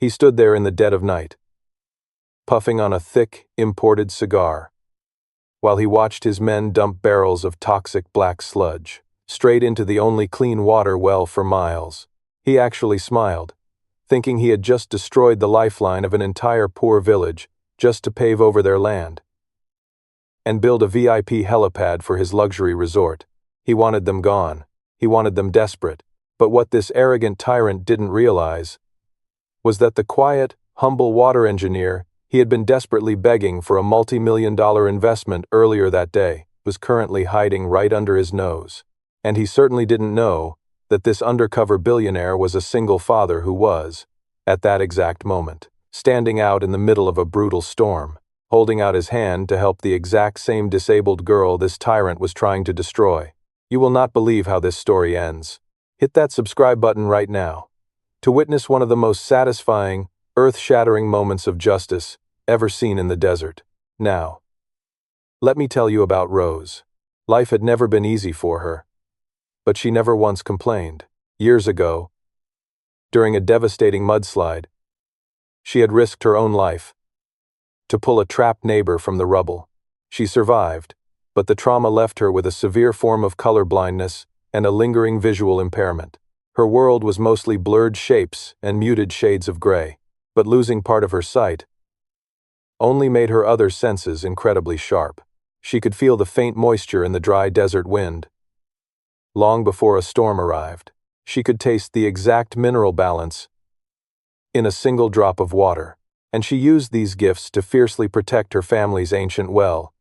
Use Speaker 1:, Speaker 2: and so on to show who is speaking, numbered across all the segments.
Speaker 1: He stood there in the dead of night, puffing on a thick, imported cigar, while he watched his men dump barrels of toxic black sludge straight into the only clean water well for miles. He actually smiled, thinking he had just destroyed the lifeline of an entire poor village just to pave over their land and build a VIP helipad for his luxury resort. He wanted them gone. He wanted them desperate. But what this arrogant tyrant didn't realize was that the quiet, humble water engineer he had been desperately begging for a multi-million-dollar investment earlier that day was currently hiding right under his nose. And he certainly didn't know that this undercover billionaire was a single father who was, at that exact moment, standing out in the middle of a brutal storm, holding out his hand to help the exact same disabled girl this tyrant was trying to destroy. You will not believe how this story ends. Hit that subscribe button right now to witness one of the most satisfying, earth-shattering moments of justice ever seen in the desert. Now, let me tell you about Rose. Life had never been easy for her, but she never once complained. Years ago, during a devastating mudslide, she had risked her own life to pull a trapped neighbor from the rubble. She survived, but the trauma left her with a severe form of color blindness and a lingering visual impairment. Her world was mostly blurred shapes and muted shades of gray, but losing part of her sight only made her other senses incredibly sharp. She could feel the faint moisture in the dry desert wind. Long before a storm arrived, she could taste the exact mineral balance in a single drop of water, and she used these gifts to fiercely protect her family's ancient well,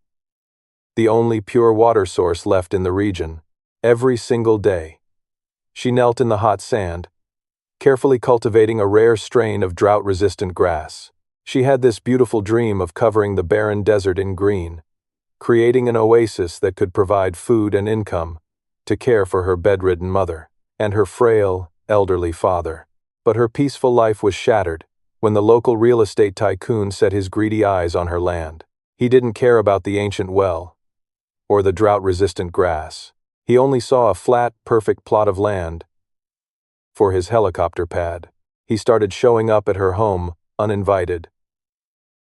Speaker 1: the only pure water source left in the region. Every single day, she knelt in the hot sand, carefully cultivating a rare strain of drought-resistant grass. She had this beautiful dream of covering the barren desert in green, creating an oasis that could provide food and income to care for her bedridden mother and her frail, elderly father. But her peaceful life was shattered when the local real estate tycoon set his greedy eyes on her land. He didn't care about the ancient well or the drought-resistant grass. He only saw a flat, perfect plot of land for his helicopter pad. He started showing up at her home uninvited,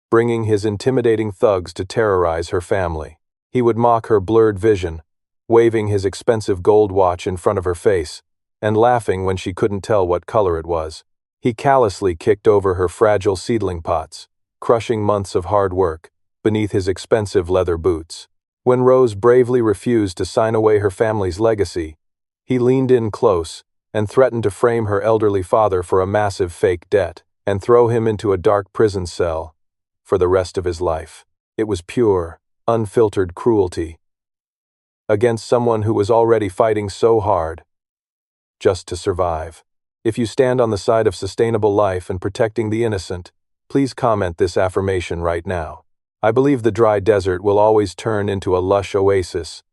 Speaker 1: bringing his intimidating thugs to terrorize her family. He would mock her blurred vision, waving his expensive gold watch in front of her face and laughing when she couldn't tell what color it was. He callously kicked over her fragile seedling pots, crushing months of hard work beneath his expensive leather boots. When Rose bravely refused to sign away her family's legacy, he leaned in close and threatened to frame her elderly father for a massive fake debt and throw him into a dark prison cell for the rest of his life. It was pure, unfiltered cruelty against someone who was already fighting so hard just to survive. If you stand on the side of sustainable life and protecting the innocent, please comment this affirmation right now. I believe the dry desert will always turn into a lush oasis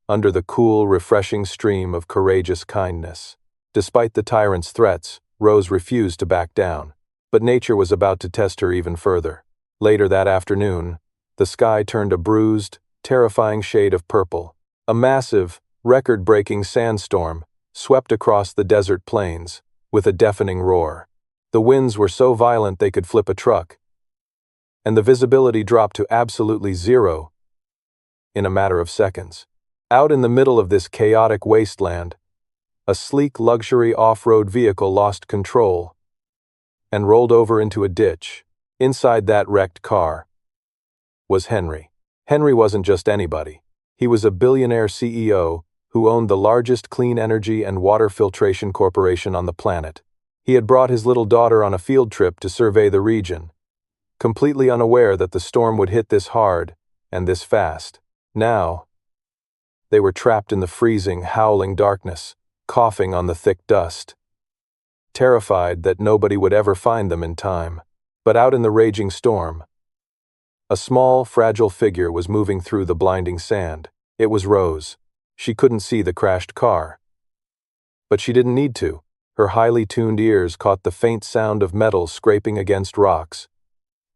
Speaker 1: under the cool, refreshing stream of courageous kindness. Despite the tyrant's threats, Rose refused to back down, but nature was about to test her even further. Later that afternoon, the sky turned a bruised, terrifying shade of purple. A massive, record-breaking sandstorm swept across the desert plains with a deafening roar. The winds were so violent they could flip a truck, and the visibility dropped to absolutely zero in a matter of seconds. Out in the middle of this chaotic wasteland, a sleek luxury off-road vehicle lost control and rolled over into a ditch. Inside that wrecked car was Henry. Henry wasn't just anybody. He was a billionaire CEO who owned the largest clean energy and water filtration corporation on the planet. He had brought his little daughter on a field trip to survey the region, completely unaware that the storm would hit this hard and this fast. Now, they were trapped in the freezing, howling darkness, coughing on the thick dust, terrified that nobody would ever find them in time. But out in the raging storm, a small, fragile figure was moving through the blinding sand. It was Rose. She couldn't see the crashed car, but she didn't need to. Her highly tuned ears caught the faint sound of metal scraping against rocks,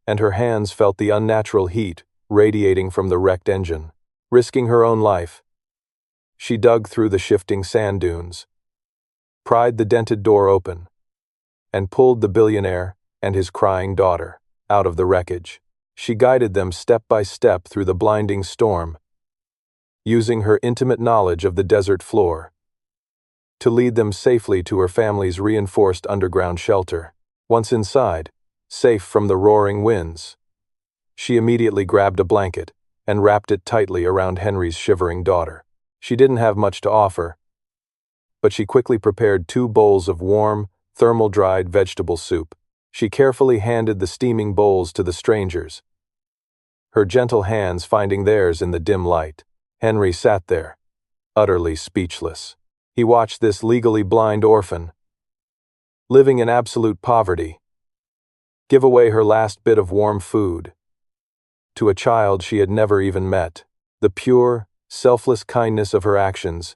Speaker 1: and her hands felt the unnatural heat radiating from the wrecked engine. Risking her own life, she dug through the shifting sand dunes, pried the dented door open, and pulled the billionaire and his crying daughter out of the wreckage. She guided them step by step through the blinding storm, using her intimate knowledge of the desert floor to lead them safely to her family's reinforced underground shelter. Once inside, safe from the roaring winds, she immediately grabbed a blanket and wrapped it tightly around Henry's shivering daughter. She didn't have much to offer, but she quickly prepared 2 bowls of warm, thermal-dried vegetable soup. She carefully handed the steaming bowls to the strangers, her gentle hands finding theirs in the dim light. Henry sat there, utterly speechless. He watched this legally blind orphan, living in absolute poverty, give away her last bit of warm food to a child she had never even met. The pure, selfless kindness of her actions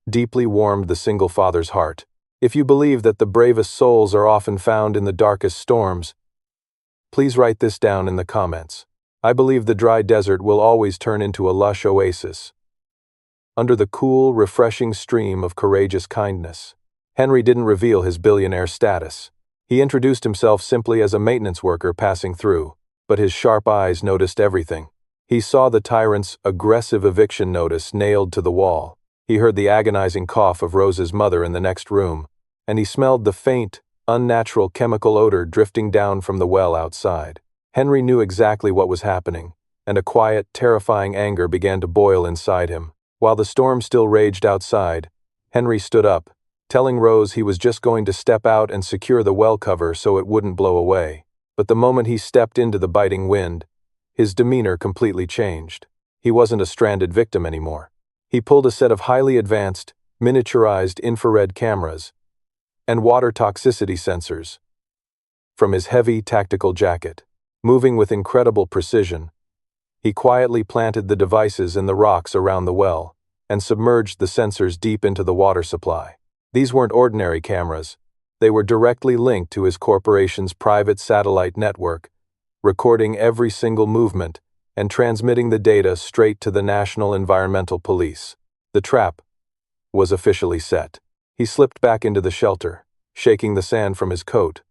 Speaker 1: deeply warmed the single father's heart. If you believe that the bravest souls are often found in the darkest storms, please write this down in the comments. I believe the dry desert will always turn into a lush oasis, under the cool, refreshing stream of courageous kindness. Henry didn't reveal his billionaire status. He introduced himself simply as a maintenance worker passing through, but his sharp eyes noticed everything. He saw the tyrant's aggressive eviction notice nailed to the wall. He heard the agonizing cough of Rose's mother in the next room, and he smelled the faint, unnatural chemical odor drifting down from the well outside. Henry knew exactly what was happening, and a quiet, terrifying anger began to boil inside him. While the storm still raged outside, Henry stood up, telling Rose he was just going to step out and secure the well cover so it wouldn't blow away. But the moment he stepped into the biting wind, his demeanor completely changed. He wasn't a stranded victim anymore. He pulled a set of highly advanced, miniaturized infrared cameras and water toxicity sensors from his heavy tactical jacket. Moving with incredible precision, he quietly planted the devices in the rocks around the well and submerged the sensors deep into the water supply. These weren't ordinary cameras. They were directly linked to his corporation's private satellite network, recording every single movement and transmitting the data straight to the National Environmental Police. The trap was officially set. He slipped back into the shelter, shaking the sand from his coat,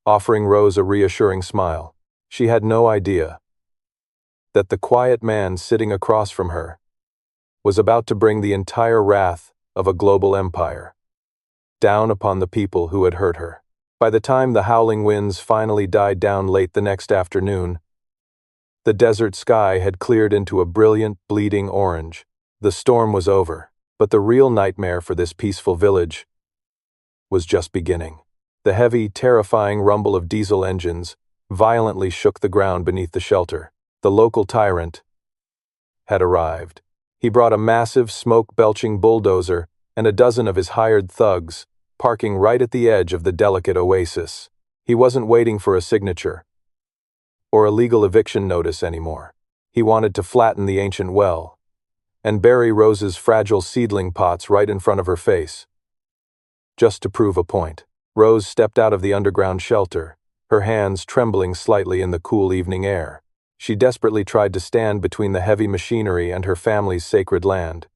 Speaker 1: offering Rose a reassuring smile. She had no idea that the quiet man sitting across from her was about to bring the entire wrath of a global empire down upon the people who had hurt her. By the time the howling winds finally died down late the next afternoon, the desert sky had cleared into a brilliant, bleeding orange. The storm was over, but the real nightmare for this peaceful village was just beginning. The heavy, terrifying rumble of diesel engines violently shook the ground beneath the shelter. The local tyrant had arrived. He brought a massive, smoke-belching bulldozer and a dozen of his hired thugs, parking right at the edge of the delicate oasis. He wasn't waiting for a signature or a legal eviction notice anymore. He wanted to flatten the ancient well and bury Rose's fragile seedling pots right in front of her face, just to prove a point. Rose stepped out of the underground shelter, her hands trembling slightly in the cool evening air. She desperately tried to stand between the heavy machinery and her family's sacred land,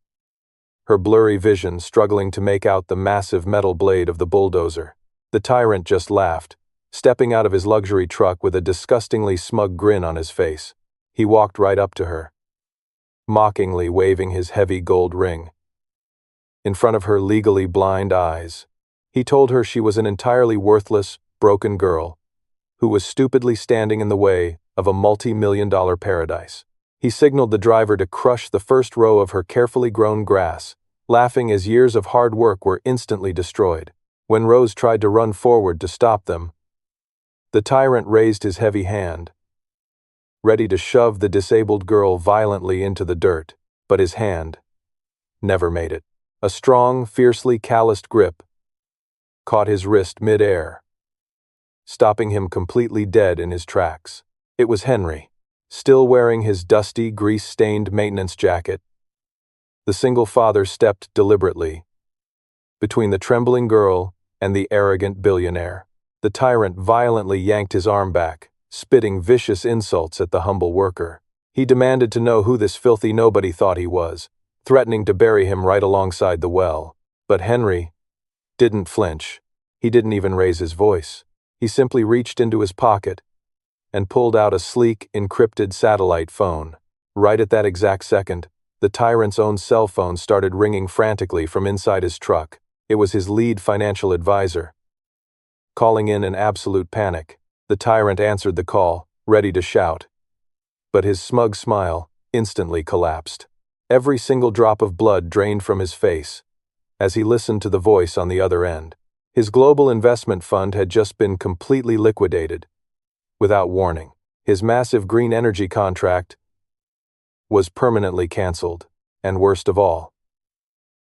Speaker 1: her blurry vision struggling to make out the massive metal blade of the bulldozer. The tyrant just laughed, stepping out of his luxury truck with a disgustingly smug grin on his face. He walked right up to her, mockingly waving his heavy gold ring in front of her legally blind eyes. He told her she was an entirely worthless, broken girl who was stupidly standing in the way of a multi-million-dollar paradise. He signaled the driver to crush the first row of her carefully grown grass, laughing as years of hard work were instantly destroyed. When Rose tried to run forward to stop them, the tyrant raised his heavy hand, ready to shove the disabled girl violently into the dirt, but his hand never made it. A strong, fiercely calloused grip caught his wrist mid-air, stopping him completely dead in his tracks. It was Henry, still wearing his dusty, grease-stained maintenance jacket. The single father stepped deliberately between the trembling girl and the arrogant billionaire. The tyrant violently yanked his arm back, spitting vicious insults at the humble worker. He demanded to know who this filthy nobody thought he was, threatening to bury him right alongside the well. But Henry didn't flinch. He didn't even raise his voice. He simply reached into his pocket and pulled out a sleek, encrypted satellite phone. Right at that exact second, the tyrant's own cell phone started ringing frantically from inside his truck. It was his lead financial advisor. Calling in absolute panic, the tyrant answered the call, ready to shout. But his smug smile instantly collapsed. Every single drop of blood drained from his face as he listened to the voice on the other end. His global investment fund had just been completely liquidated, without warning. His massive green energy contract was permanently canceled, and worst of all,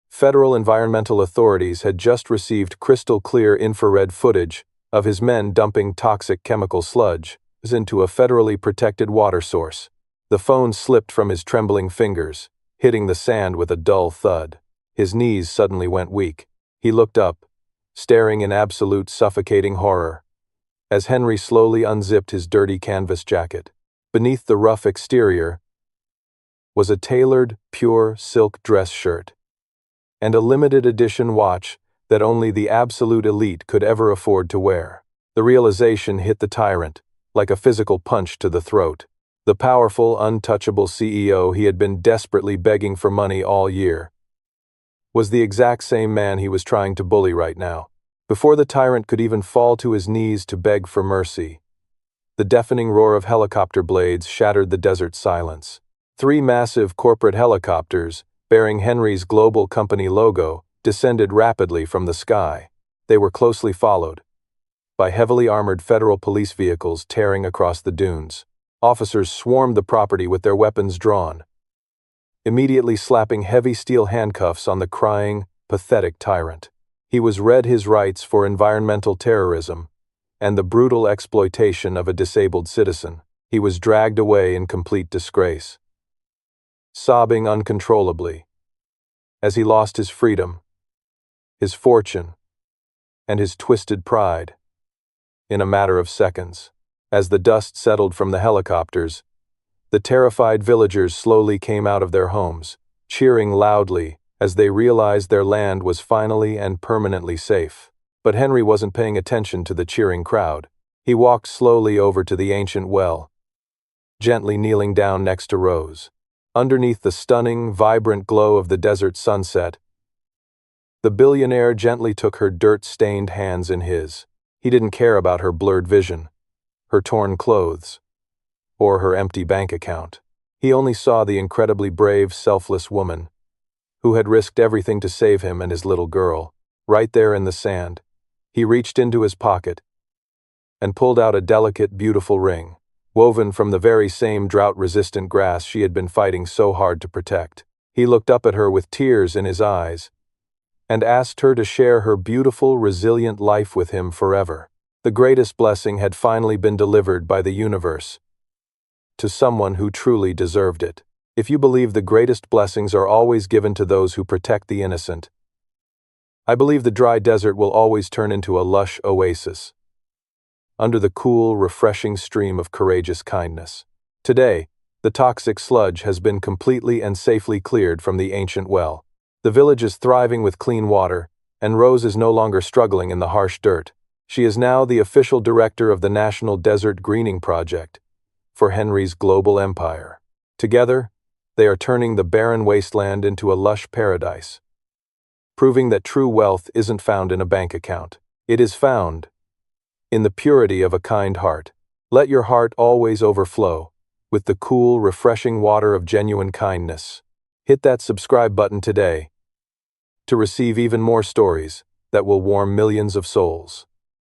Speaker 1: federal environmental authorities had just received crystal-clear infrared footage of his men dumping toxic chemical sludge into a federally protected water source. The phone slipped from his trembling fingers, hitting the sand with a dull thud. His knees suddenly went weak. He looked up, staring in absolute suffocating horror, as Henry slowly unzipped his dirty canvas jacket. Beneath the rough exterior was a tailored, pure silk dress shirt and a limited edition watch that only the absolute elite could ever afford to wear. The realization hit the tyrant like a physical punch to the throat. The powerful, untouchable CEO he had been desperately begging for money all year was the exact same man he was trying to bully right now. Before the tyrant could even fall to his knees to beg for mercy, the deafening roar of helicopter blades shattered the desert silence. 3 massive corporate helicopters, bearing Henry's global company logo, descended rapidly from the sky. They were closely followed by heavily armored federal police vehicles tearing across the dunes. Officers swarmed the property with their weapons drawn, immediately slapping heavy steel handcuffs on the crying, pathetic tyrant. He was read his rights for environmental terrorism and the brutal exploitation of a disabled citizen. He was dragged away in complete disgrace, sobbing uncontrollably as he lost his freedom, his fortune, and his twisted pride in a matter of seconds. As the dust settled from the helicopters, the terrified villagers slowly came out of their homes, cheering loudly as they realized their land was finally and permanently safe. But Henry wasn't paying attention to the cheering crowd. He walked slowly over to the ancient well, gently kneeling down next to Rose. Underneath the stunning, vibrant glow of the desert sunset, the billionaire gently took her dirt-stained hands in his. He didn't care about her blurred vision, her torn clothes, or her empty bank account. He only saw the incredibly brave, selfless woman who had risked everything to save him and his little girl. Right there in the sand, he reached into his pocket and pulled out a delicate, beautiful ring, woven from the very same drought-resistant grass she had been fighting so hard to protect. He looked up at her with tears in his eyes and asked her to share her beautiful, resilient life with him forever. The greatest blessing had finally been delivered by the universe to someone who truly deserved it. If you believe the greatest blessings are always given to those who protect the innocent, I believe the dry desert will always turn into a lush oasis under the cool, refreshing stream of courageous kindness. Today, the toxic sludge has been completely and safely cleared from the ancient well. The village is thriving with clean water, and Rose is no longer struggling in the harsh dirt. She is now the official director of the National Desert Greening Project for Henry's global empire. Together, they are turning the barren wasteland into a lush paradise, proving that true wealth isn't found in a bank account. It is found in the purity of a kind heart. Let your heart always overflow with the cool, refreshing water of genuine kindness. Hit that subscribe button today to receive even more stories that will warm millions of souls.